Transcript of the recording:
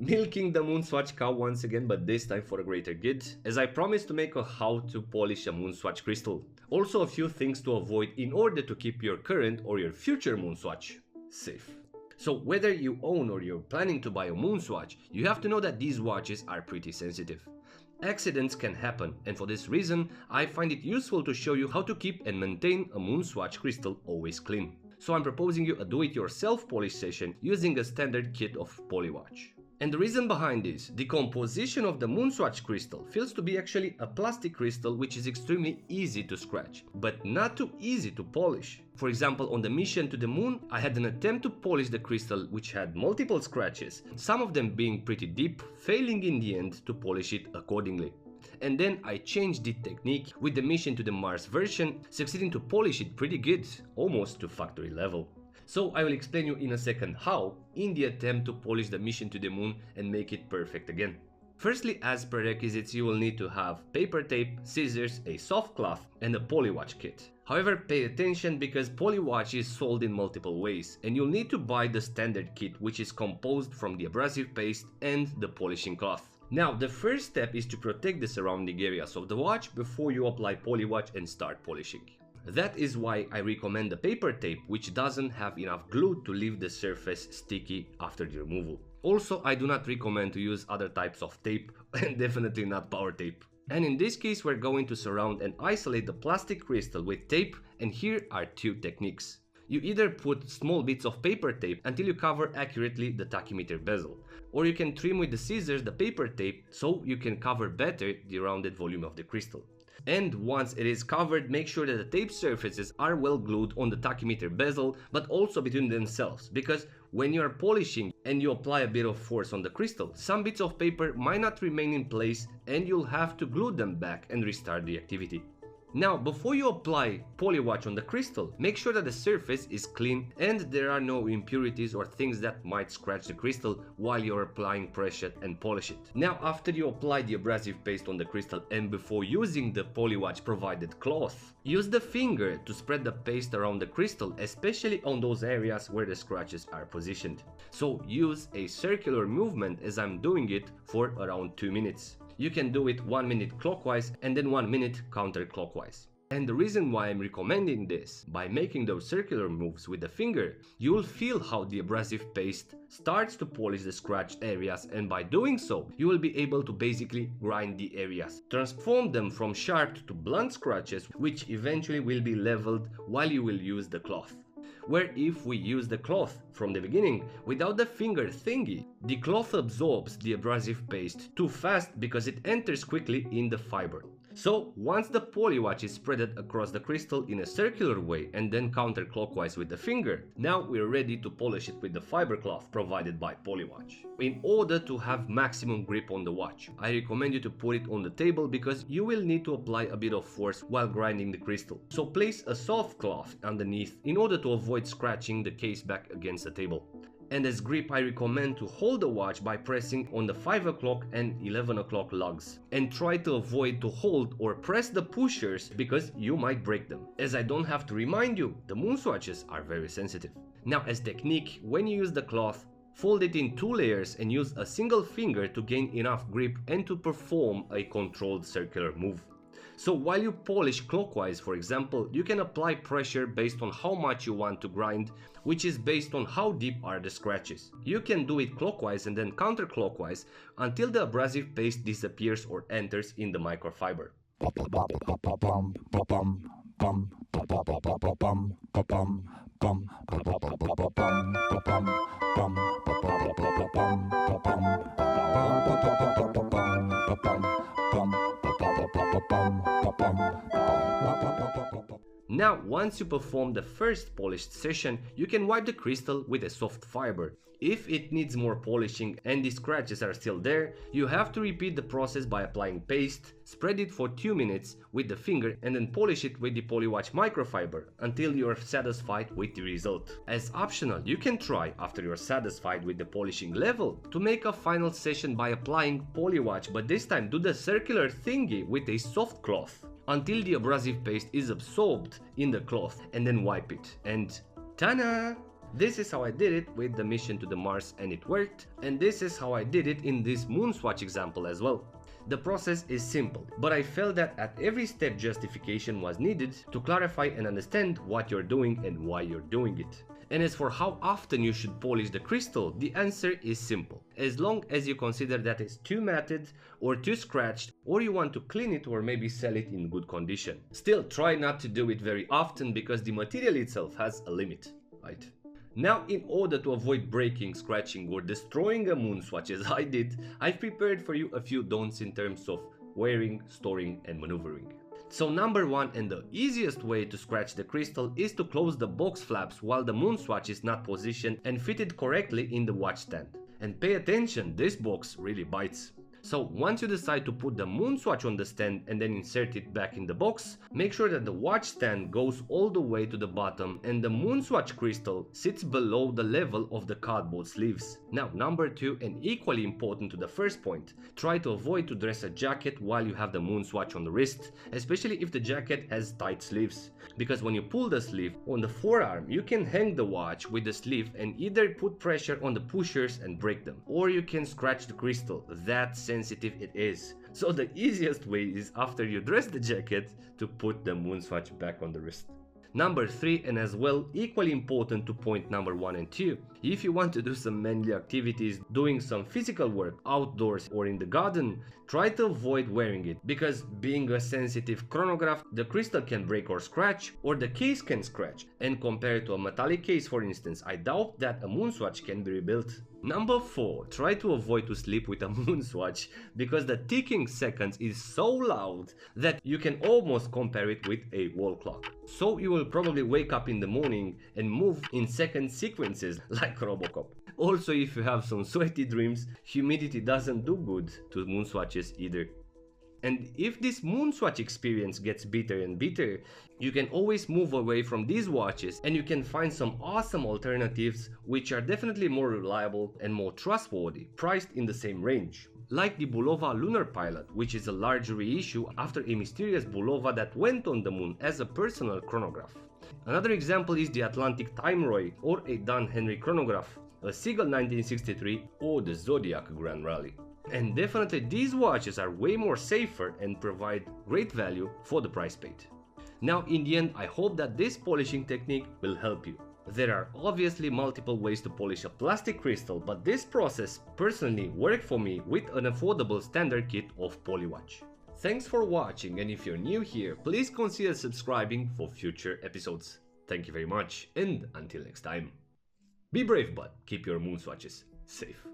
Milking the MoonSwatch cow once again, but this time for a greater good, as I promised to make a how to polish a MoonSwatch crystal. Also a few things to avoid in order to keep your current or your future MoonSwatch safe. So whether you own or you're planning to buy a MoonSwatch, you have to know that these watches are pretty sensitive. Accidents can happen, and for this reason, I find it useful to show you how to keep and maintain a MoonSwatch crystal always clean. So I'm proposing you a do-it-yourself polish session using a standard kit of Polywatch. And the reason behind this, the composition of the MoonSwatch crystal feels to be actually a plastic crystal which is extremely easy to scratch, but not too easy to polish. For example, on the mission to the moon, I had an attempt to polish the crystal which had multiple scratches, some of them being pretty deep, failing in the end to polish it accordingly. And then I changed the technique with the mission to the Mars version, succeeding to polish it pretty good, almost to factory level. So I will explain you in a second how, in the attempt to polish the mission to the moon and make it perfect again. Firstly, as prerequisites, you will need to have paper tape, scissors, a soft cloth and a Polywatch kit. However, pay attention because Polywatch is sold in multiple ways and you'll need to buy the standard kit, which is composed from the abrasive paste and the polishing cloth. Now, the first step is to protect the surrounding areas of the watch before you apply Polywatch and start polishing. That is why I recommend the paper tape, which doesn't have enough glue to leave the surface sticky after the removal. Also, I do not recommend to use other types of tape and definitely not power tape. And in this case, we're going to surround and isolate the plastic crystal with tape, and here are two techniques. You either put small bits of paper tape until you cover accurately the tachymeter bezel, or you can trim with the scissors the paper tape so you can cover better the rounded volume of the crystal. And once it is covered, make sure that the tape surfaces are well glued on the tachymeter bezel, but also between themselves, because when you are polishing and you apply a bit of force on the crystal, some bits of paper might not remain in place and you'll have to glue them back and restart the activity. Now, before you apply Polywatch on the crystal, make sure that the surface is clean and there are no impurities or things that might scratch the crystal while you're applying pressure and polish it. Now, after you apply the abrasive paste on the crystal and before using the Polywatch provided cloth, use the finger to spread the paste around the crystal, especially on those areas where the scratches are positioned. So use a circular movement as I'm doing it for around 2 minutes. You can do it 1 minute clockwise and then 1 minute counterclockwise. And the reason why I'm recommending this, by making those circular moves with the finger, you'll feel how the abrasive paste starts to polish the scratched areas, and by doing so, you will be able to basically grind the areas, transform them from sharp to blunt scratches, which eventually will be leveled while you will use the cloth. Where if we use the cloth from the beginning without the finger thingy, the cloth absorbs the abrasive paste too fast because it enters quickly in the fiber. So once the Polywatch is spreaded across the crystal in a circular way and then counterclockwise with the finger, now we're ready to polish it with the fiber cloth provided by Polywatch. In order to have maximum grip on the watch, I recommend you to put it on the table because you will need to apply a bit of force while grinding the crystal. So place a soft cloth underneath in order to avoid scratching the case back against the table. And as grip, I recommend to hold the watch by pressing on the 5 o'clock and 11 o'clock lugs. And try to avoid to hold or press the pushers because you might break them. As I don't have to remind you, the MoonSwatches are very sensitive. Now, as technique, when you use the cloth, fold it in 2 layers and use a single finger to gain enough grip and to perform a controlled circular move. So while you polish clockwise, for example, you can apply pressure based on how much you want to grind, which is based on how deep are the scratches. You can do it clockwise and then counterclockwise until the abrasive paste disappears or enters in the microfiber. Now, once you perform the first polished session, you can wipe the crystal with a soft fiber. If it needs more polishing and the scratches are still there, you have to repeat the process by applying paste, spread it for 2 minutes with the finger and then polish it with the Polywatch microfiber until you are satisfied with the result. As optional, you can try, after you are satisfied with the polishing level, to make a final session by applying Polywatch, but this time do the circular thingy with a soft cloth until the abrasive paste is absorbed in the cloth and then wipe it. And ta-da! This is how I did it with the mission to the Mars and it worked, and this is how I did it in this MoonSwatch example as well. The process is simple, but I felt that at every step justification was needed to clarify and understand what you're doing and why you're doing it. And as for how often you should polish the crystal, the answer is simple. As long as you consider that it's too matted or too scratched, or you want to clean it or maybe sell it in good condition. Still, try not to do it very often because the material itself has a limit, right? Now, in order to avoid breaking, scratching or destroying a MoonSwatch as I did, I've prepared for you a few don'ts in terms of wearing, storing and maneuvering. So number one and the easiest way to scratch the crystal is to close the box flaps while the MoonSwatch is not positioned and fitted correctly in the watch stand. And pay attention, this box really bites. So once you decide to put the MoonSwatch on the stand and then insert it back in the box, make sure that the watch stand goes all the way to the bottom and the MoonSwatch crystal sits below the level of the cardboard sleeves. Now number two, and equally important to the first point, try to avoid to dress a jacket while you have the MoonSwatch on the wrist, especially if the jacket has tight sleeves. Because when you pull the sleeve on the forearm, you can hang the watch with the sleeve and either put pressure on the pushers and break them, or you can scratch the crystal. That's sensitive it is. So the easiest way is after you dress the jacket to put the MoonSwatch back on the wrist. Number 3, and as well equally important to point number 1 and 2, if you want to do some manly activities, doing some physical work outdoors or in the garden, try to avoid wearing it, because being a sensitive chronograph, the crystal can break or scratch, or the case can scratch, and compared to a metallic case for instance, I doubt that a MoonSwatch can be rebuilt. Number 4, try to avoid to sleep with a MoonSwatch, because the ticking seconds is so loud that you can almost compare it with a wall clock. So you will probably wake up in the morning and move in second sequences like Robocop. Also, if you have some sweaty dreams, humidity doesn't do good to MoonSwatches either. And if this MoonSwatch experience gets bitter and bitter, you can always move away from these watches and you can find some awesome alternatives which are definitely more reliable and more trustworthy, priced in the same range. Like the Bulova Lunar Pilot, which is a large reissue after a mysterious Bulova that went on the moon as a personal chronograph. Another example is the Atlantic Time Roy or a Don Henry chronograph, a Seagull 1963 or the Zodiac Grand Rally. And definitely these watches are way more safer and provide great value for the price paid. Now in the end, I hope that this polishing technique will help you. There are obviously multiple ways to polish a plastic crystal, but this process personally worked for me with an affordable standard kit of Polywatch. Thanks for watching, and if you're new here, please consider subscribing for future episodes. Thank you very much, and until next time. Be brave, but keep your MoonSwatches safe.